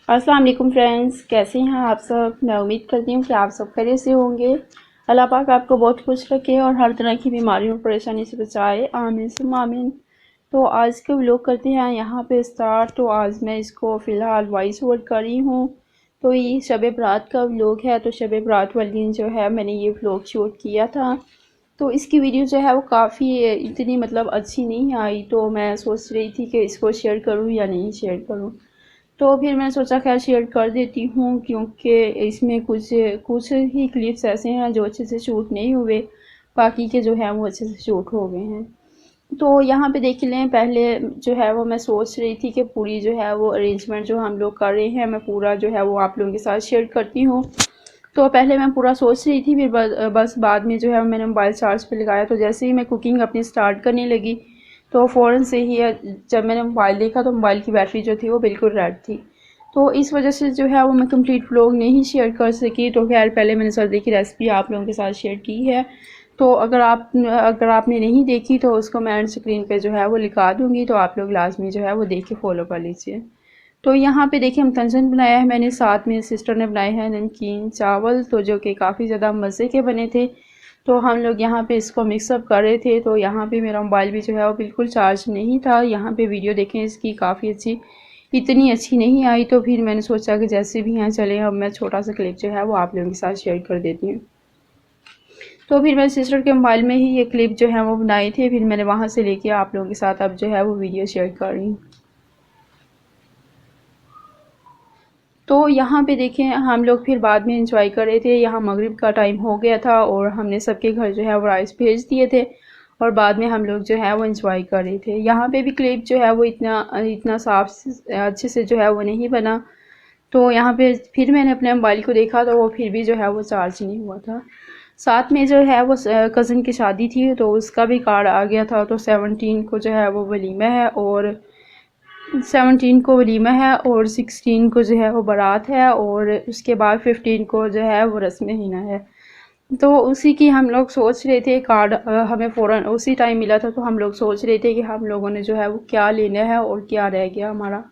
अस्सलाम वालेकुम फ्रेंड्स, कैसे हैं आप सब। मैं उम्मीद करती हूँ कि आप सब खैरियत से होंगे। अल्लाह पाक आपको बहुत खुश रखे और हर तरह की बीमारियों परेशानी से बचाए, आमीन सुम्मा आमीन। तो आज के व्लॉग करते हैं यहाँ पे स्टार्ट। तो आज मैं इसको फ़िलहाल वॉइस ओवर कर रही हूँ। तो ये शब बरात का व्लॉग है। तो शब बरात वाले दिन जो है मैंने ये व्लॉग शूट किया था। तो इसकी वीडियो जो है वो काफ़ी इतनी मतलब अच्छी नहीं आई, तो मैं सोच रही थी कि इसको शेयर करूँ या नहीं शेयर करूँ। तो फिर मैंने सोचा खैर शेयर कर देती हूँ, क्योंकि इसमें कुछ कुछ ही क्लिप्स ऐसे हैं जो अच्छे से शूट नहीं हुए, बाकी के जो हैं वो अच्छे से शूट हो गए हैं। तो यहाँ पे देख लें, पहले जो है वो मैं सोच रही थी कि पूरी जो है वो अरेंजमेंट जो हम लोग कर रहे हैं मैं पूरा जो है वो आप लोगों के साथ शेयर करती हूँ। तो पहले मैं पूरा सोच रही थी, फिर बस बाद में जो है मैंने मोबाइल चार्ज पे लगाया। तो जैसे ही मैं कुकिंग अपनी स्टार्ट करने लगी तो फ़ौरन से ही जब मैंने मोबाइल देखा तो मोबाइल की बैटरी जो थी वो बिल्कुल रेड थी। तो इस वजह से जो है वो मैं कंप्लीट व्लॉग नहीं शेयर कर सकी। तो खैर पहले मैंने सर्दी की रेसिपी आप लोगों के साथ शेयर की है। तो अगर आपने नहीं देखी तो उसको मैं एंड स्क्रीन पे जो है वो लिखा दूँगी, तो आप लोग लाज़मी जो है वो देख के फ़ॉलो कर लीजिए। तो यहाँ पे देखिए हम तंजन बनाया है मैंने, साथ में सिस्टर ने बनाए हैं नमकीन चावल, तो जो कि काफ़ी ज़्यादा मज़े के बने थे। तो हम लोग यहाँ पे इसको मिक्सअप कर रहे थे। तो यहाँ पे मेरा मोबाइल भी जो है वो बिल्कुल चार्ज नहीं था। यहाँ पे वीडियो देखें इसकी काफ़ी अच्छी, इतनी अच्छी नहीं आई। तो फिर मैंने सोचा कि जैसे भी हैं चले, अब मैं छोटा सा क्लिप जो है वो आप लोगों के साथ शेयर कर देती हूँ। तो फिर मैं सिस्टर के मोबाइल में ही ये क्लिप जो है वो बनाई थी, फिर मैंने वहाँ से लेके आप लोगों के साथ अब जो है वो वीडियो शेयर कर रही हूँ। तो यहाँ पे देखें हम लोग फिर बाद में इंजॉय कर रहे थे। यहाँ मगरिब का टाइम हो गया था और हमने सबके घर जो है वो राइस भेज दिए थे, और बाद में हम लोग जो है वो इंजॉय कर रहे थे। यहाँ पे भी क्लिप जो है वो इतना इतना अच्छे से जो है वो नहीं बना। तो यहाँ पे फिर मैंने अपने मोबाइल को देखा तो वो फिर भी जो है वो चार्ज नहीं हुआ था। साथ में जो है वो कज़न की शादी थी तो उसका भी कार्ड आ गया था। तो 17 को जो है वो वलीमा है, और 17 को वलीमा है, और 16 को जो है वो बारात है, और उसके बाद 15 को जो है वो रस्म हिना है। तो उसी की हम लोग सोच रहे थे, कार्ड हमें फ़ौरन उसी टाइम मिला था। तो हम लोग सोच रहे थे कि हम लोगों ने जो है वो क्या लेना है और क्या रह गया हमारा।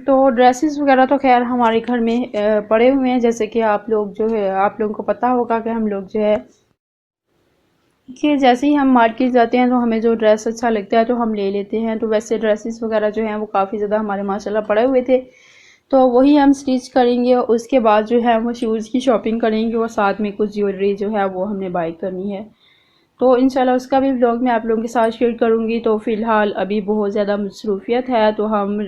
तो ड्रेसेस वगैरह तो खैर हमारे घर में पड़े हुए हैं, जैसे कि आप लोग जो है आप लोगों को पता होगा कि हम लोग जो है कि जैसे ही हम मार्केट जाते हैं तो हमें जो ड्रेस अच्छा लगता है तो हम ले लेते हैं। तो वैसे ड्रेसेस वगैरह जो हैं वो काफ़ी ज़्यादा हमारे माशाल्लाह पड़े हुए थे। तो वही हम स्टिच करेंगे और उसके बाद जो है वो शूज़ की शॉपिंग करेंगे, और साथ में कुछ ज्वेलरी जो है वो हमने बाय करनी है। तो इंशाल्लाह उसका भी व्लॉग मैं आप लोगों के साथ शेयर करूँगी। तो फ़िलहाल अभी बहुत ज़्यादा मसरूफियत है, तो हम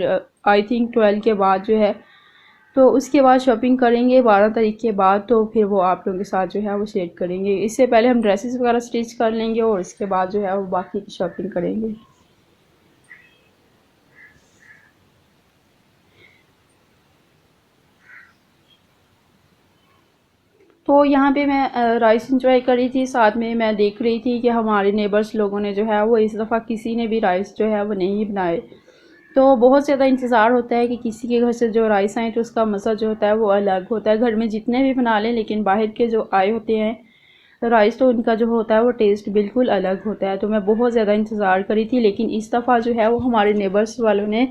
आई थिंक 12 के बाद जो है तो उसके बाद शॉपिंग करेंगे 12 तारीख के बाद। तो फिर वो आप लोगों के साथ जो है वो शेयर करेंगे। इससे पहले हम ड्रेसेस वगैरह स्टिच कर लेंगे और इसके बाद जो है वो बाकी की शॉपिंग करेंगे। तो यहाँ पे मैं राइस इंजॉय कर रही थी, साथ में मैं देख रही थी कि हमारे नेबर्स लोगों ने जो है वो इस दफ़ा किसी ने भी राइस जो है वो नहीं बनाए। तो बहुत ज़्यादा इंतज़ार होता है कि किसी के घर से जो राइस आए तो उसका मज़ा जो होता है वो अलग होता है। घर में जितने भी बना लें, लेकिन बाहर के जो आए होते हैं राइस तो उनका जो होता है वो टेस्ट बिल्कुल अलग होता है। तो मैं बहुत ज़्यादा इंतज़ार करी थी, लेकिन इस दफ़ा जो है वो हमारे नेबर्स वालों ने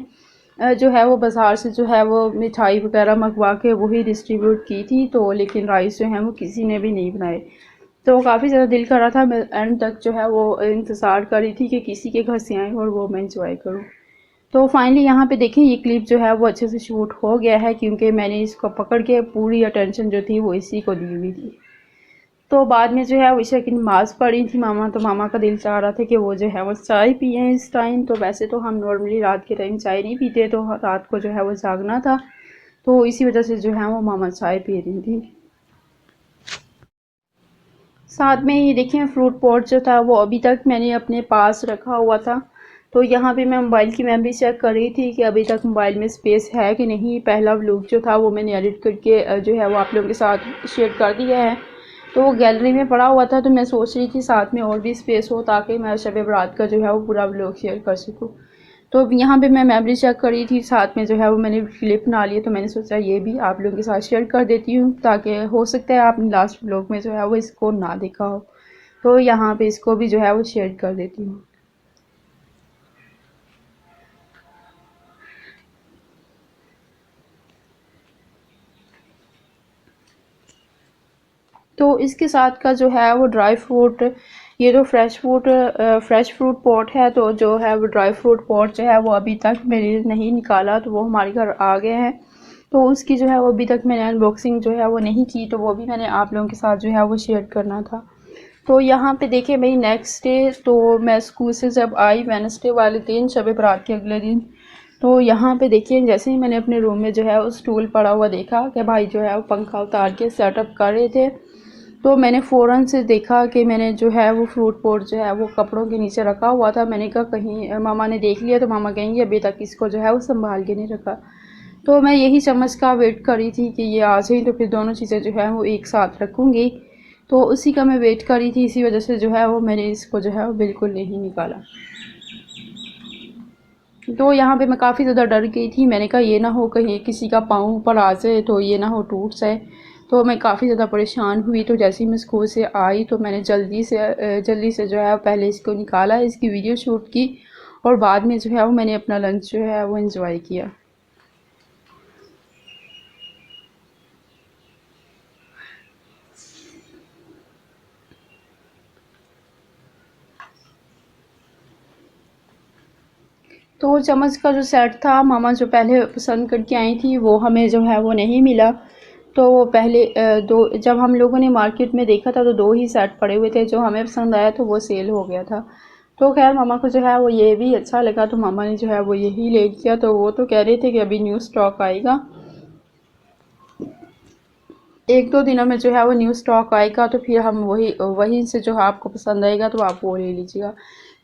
जो है वो बाज़ार से जो है वो मिठाई वगैरह मंगवा के वही डिस्ट्रीब्यूट की थी। तो लेकिन राइस जो है वो किसी ने भी नहीं बनाए। तो काफ़ी ज़्यादा दिल कर रहा था, मैं एंड तक जो है वो इंतज़ार कर रही थी कि किसी के घर से आए और वो मैं इंजॉय करूँ। तो फाइनली यहाँ पे देखें ये क्लिप जो है वो अच्छे से शूट हो गया है, क्योंकि मैंने इसको पकड़ के पूरी अटेंशन जो थी वो इसी को दी हुई थी। तो बाद में जो है वो ईशा की नमाज़ पढ़ी थी मामा, तो मामा का दिल चाह रहा था कि वो जो है वो चाय पिए इस टाइम। तो वैसे तो हम नॉर्मली रात के टाइम चाय नहीं पीते, तो रात को जो है वो जागना था, तो इसी वजह से जो है वो मामा चाय पी रही थी। साथ में ये देखिए फ्रूट पॉट जो था वो अभी तक मैंने अपने पास रखा हुआ था। तो यहाँ पे मैं मोबाइल की मेमोरी चेक कर रही थी कि अभी तक मोबाइल में स्पेस है कि नहीं। पहला व्लॉग जो था वो मैंने एडिट करके जो है वो आप लोगों के साथ शेयर कर दिया है। तो वो गैलरी में पड़ा हुआ था, तो मैं सोच रही थी साथ में और भी स्पेस हो ताकि मैं शब बारात का जो है वो पूरा व्लॉग शेयर कर सकूँ। तो अब यहाँ पे मैं मेमोरी चेक कर रही थी, साथ में जो है वो मैंने क्लिप बना ली है। तो मैंने सोचा ये भी आप लोगों के साथ शेयर कर देती हूँ, ताकि हो सकता है आपने लास्ट व्लॉग में जो है वो इसको ना देखा हो। तो यहाँ पे इसको भी जो है वो शेयर कर देती हूँ। तो इसके साथ का जो है वो ड्राई फ्रूट, ये जो फ्रेश फ्रूट पॉट है, तो जो है वो ड्राई फ्रूट पॉट जो है वो अभी तक मैंने नहीं निकाला, तो वो हमारे घर आ गए हैं। तो उसकी जो है वो अभी तक मैंने अनबॉक्सिंग जो है वो नहीं की, तो वो भी मैंने आप लोगों के साथ जो है वो शेयर करना था। तो यहाँ पे देखिए भाई, नेक्स्ट डे तो मैं स्कूल से जब आई वेडनेसडे वाले दिन, शब बारात के अगले दिन, तो यहाँ पे देखिए जैसे ही मैंने अपने रूम में जो है वो स्टूल पड़ा हुआ देखा कि भाई जो है वो पंखा उतार के सेटअप कर रहे थे, तो मैंने फ़ौरन से देखा कि मैंने जो है वो फ्रूट पॉट जो है वो कपड़ों के नीचे रखा हुआ था। मैंने कहा कहीं मामा ने देख लिया तो मामा कहेंगे अभी तक इसको जो है वो संभाल के नहीं रखा। तो मैं यही समझ का वेट कर रही थी कि ये आ जाए तो फिर दोनों चीज़ें जो है वो एक साथ रखूँगी। तो उसी का मैं वेट कर रही थी, इसी वजह से जो है वो मैंने इसको जो है वो बिल्कुल नहीं निकाला। तो यहाँ पे मैं काफ़ी ज़्यादा डर गई थी, मैंने कहा ये ना हो कहीं किसी का पाँव ऊपर आ जाए, तो ये ना हो टूट जाए। तो मैं काफ़ी ज़्यादा परेशान हुई। तो जैसे ही मैं स्कूल से आई तो मैंने जल्दी से जो है पहले इसको निकाला, इसकी वीडियो शूट की, और बाद में जो है वो मैंने अपना लंच जो है वो एंजॉय किया। तो चम्मच का जो सेट था, मामा जो पहले पसंद करके आई थी, वो हमें जो है वो नहीं मिला। तो वो पहले दो, जब हम लोगों ने मार्केट में देखा था तो दो ही सेट पड़े हुए थे, जो हमें पसंद आया तो वो सेल हो गया था। तो खैर मामा को जो है वो ये भी अच्छा लगा, तो मामा ने जो है वो यही ले लिया। तो वो तो कह रहे थे कि अभी न्यू स्टॉक आएगा, एक दो दिनों में जो है वो न्यू स्टॉक आएगा, तो फिर हम वही वहीं से जो है आपको पसंद आएगा तो आप वो ले लीजिएगा।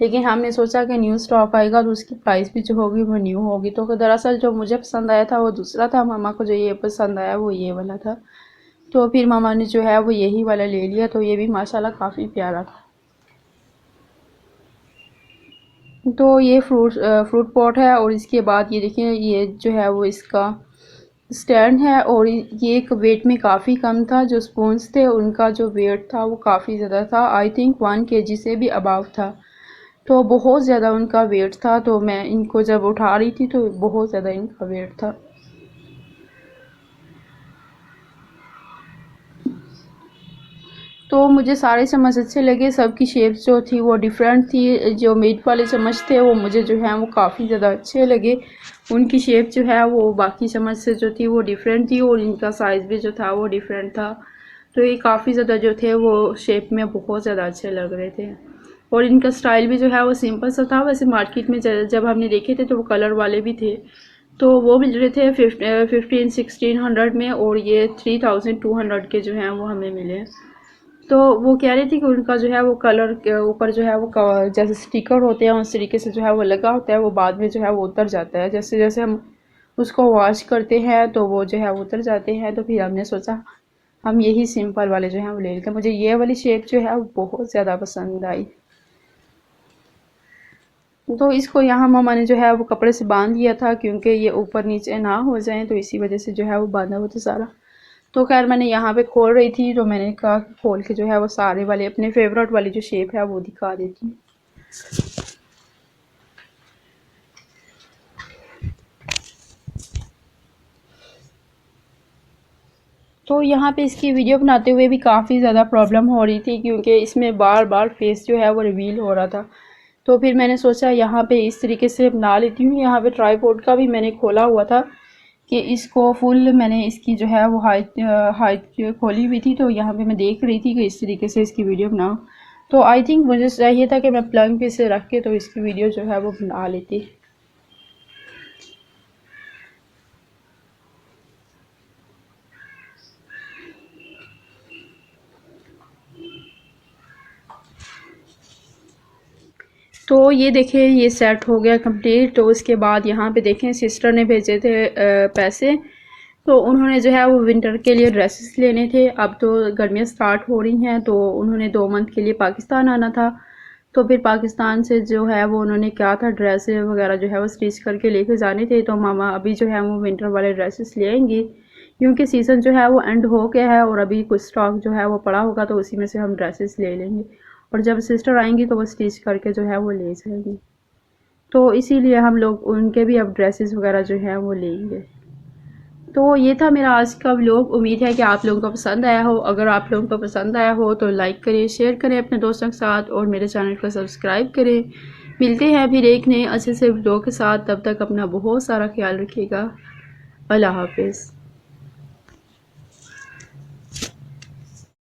लेकिन हमने सोचा कि न्यू स्टॉक आएगा तो उसकी प्राइस भी जो होगी वो न्यू होगी। तो दरअसल जो मुझे पसंद आया था वो दूसरा था, मामा को जो ये पसंद आया वो ये वाला था। तो फिर मामा ने जो है वो यही वाला ले लिया। तो ये भी माशाल्लाह काफ़ी प्यारा था। तो ये फ्रूट पॉट है, और इसके बाद ये देखिए ये जो है वो इसका स्टैंड है, और ये एक वेट में काफ़ी कम था। जो स्पून्स थे उनका जो वेट था वो काफ़ी ज़्यादा था, आई थिंक 1 kg से भी अबाव था। तो बहुत ज़्यादा उनका वेट था, तो मैं इनको जब उठा रही थी तो बहुत ज़्यादा इनका वेट था। तो मुझे सारे चम्मच अच्छे लगे, सबकी शेप जो थी वो डिफरेंट थी। जो मीट वाले चम्मच थे वो मुझे जो है वो काफ़ी ज़्यादा अच्छे लगे, उनकी शेप जो है वो बाकी चम्मच से जो थी वो डिफरेंट थी, और इनका साइज़ भी जो था वो डिफरेंट था। तो ये काफ़ी ज़्यादा जो थे वो शेप में बहुत ज़्यादा अच्छे लग रहे थे, और इनका स्टाइल भी जो है वो सिंपल सा था। वैसे मार्केट में जब हमने देखे थे तो वो कलर वाले भी थे, तो वो मिल रहे थे 1500-1600 में, और ये 3200 के जो हैं वो हमें मिले। तो वो कह रही थी कि उनका जो है वो कलर के ऊपर जो है वो जैसे स्टिकर होते हैं उस तरीके से जो है वो लगा होता है, वो बाद में जो है वो उतर जाता है। जैसे जैसे हम उसको वॉश करते हैं तो वो जो है वो उतर जाते हैं। तो फिर हमने सोचा हम यही सिंपल वाले जो हैं वो ले लेते हैं। मुझे ये वाली शेप जो है वो बहुत ज़्यादा पसंद आई। तो इसको यहाँ मामा ने जो है वो कपड़े से बांध दिया था, क्योंकि ये ऊपर नीचे ना हो जाए, तो इसी वजह से जो है वो बांधा हुआ था सारा। तो खैर मैंने यहाँ पे खोल रही थी, तो मैंने कहा खोल के जो है वो सारे वाले अपने फेवरेट वाली जो शेप है वो दिखा देती हूँ। तो यहाँ पे इसकी वीडियो बनाते हुए भी काफ़ी ज़्यादा प्रॉब्लम हो रही थी, क्योंकि इसमें बार बार फेस जो है वो रिवील हो रहा था। तो फिर मैंने सोचा यहाँ पे इस तरीके से बना लेती हूँ। यहाँ पे ट्राईपॉड का भी मैंने खोला हुआ था कि इसको फुल मैंने इसकी जो है वो हाइट खोली हुई थी। तो यहाँ पे मैं देख रही थी कि इस तरीके से इसकी वीडियो बनाऊँ। तो आई थिंक मुझे चाहिए था कि मैं प्लग पे से रख के तो इसकी वीडियो जो है वो बना लेती। तो ये देखें ये सेट हो गया कंप्लीट। तो उसके बाद यहाँ पे देखें सिस्टर ने भेजे थे पैसे। तो उन्होंने जो है वो विंटर के लिए ड्रेसेस लेने थे। अब तो गर्मियाँ स्टार्ट हो रही हैं, तो उन्होंने 2 मंथ के लिए पाकिस्तान आना था। तो फिर पाकिस्तान से जो है वो उन्होंने क्या था ड्रेसेस वगैरह जो है वो स्टिच करके लेके जाने थे। तो मामा अभी जो है वो विंटर वाले ड्रेसेस ले आएंगी, क्योंकि सीज़न जो है वो एंड हो गया है, और अभी कुछ स्टॉक जो है वो पड़ा होगा, तो उसी में से हम ड्रेसेस ले लेंगे। और जब सिस्टर आएंगी तो वो स्टिच करके जो है वो ले जाएंगी। तो इसीलिए हम लोग उनके भी अब ड्रेसेस वगैरह जो है वो लेंगे। तो ये था मेरा आज का व्लॉग। उम्मीद है कि आप लोगों को पसंद आया हो। अगर आप लोगों को पसंद आया हो तो लाइक करें, शेयर करें अपने दोस्तों के साथ और मेरे चैनल को सब्सक्राइब करें। मिलते हैं फिर एक नए अच्छे से व्लॉग के साथ। तब तक अपना बहुत सारा ख्याल रखिएगा। अल्लाह हाफिज़।